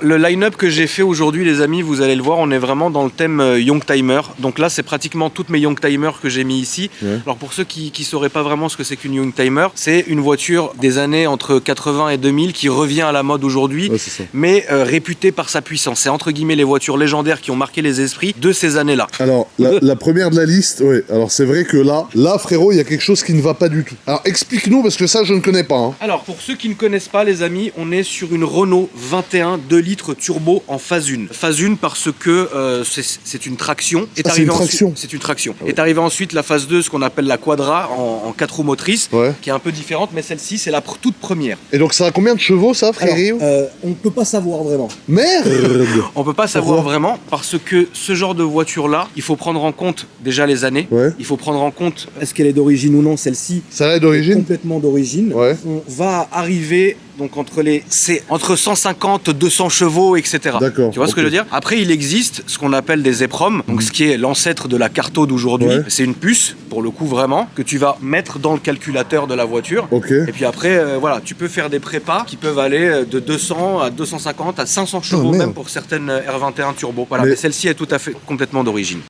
Le line-up que j'ai fait aujourd'hui, les amis, vous allez le voir, on est vraiment dans le thème Youngtimer. Donc là, c'est pratiquement toutes mes Youngtimers que j'ai mis ici. Ouais. Alors pour ceux qui sauraient pas vraiment ce que c'est qu'une Youngtimer, c'est une voiture des années entre 80 et 2000 qui revient à la mode aujourd'hui, Ouais, c'est ça. mais réputée par sa puissance. C'est entre guillemets les voitures légendaires qui ont marqué les esprits de ces années-là. Alors, la première de la liste, ouais. Alors, c'est vrai que là, frérot, il y a quelque chose qui ne va pas du tout. Alors, explique-nous, parce que ça, je ne connais pas. Hein. Alors pour ceux qui ne connaissent pas, les amis, on est sur une Renault 21 2 litres turbo en phase 1. Phase 1 parce que c'est une traction. C'est une traction. C'est une traction. Ah ouais. Est arrivé ensuite la phase 2, ce qu'on appelle la Quadra en 4 roues motrices, Ouais. qui est un peu différente, mais celle-ci, c'est la toute première. Et donc, ça a combien de chevaux, ça, frérot? On ne peut pas savoir vraiment. Merde. On peut pas savoir Pourquoi vraiment parce que ce genre de voiture-là, il faut prendre en compte déjà les années. Ouais. Il faut prendre en compte Est-ce qu'elle est d'origine ou non, celle-ci? Ça est d'origine? Complètement d'origine. Ouais. On va arriver donc c'est entre 150 200 chevaux, etc. D'accord, Tu vois ce que ok. je veux dire? Après, il existe ce qu'on appelle des EPROM, donc ce qui est l'ancêtre de la Carto d'aujourd'hui. Ouais. C'est une puce, pour le coup vraiment, que tu vas mettre dans le calculateur de la voiture. Ok. Et puis après, voilà, tu peux faire des prépas qui peuvent aller de 200 à 250 à 500 chevaux merde. même pour certaines R21 turbo. Voilà, Mais- mais celle-ci est tout à fait complètement d'origine.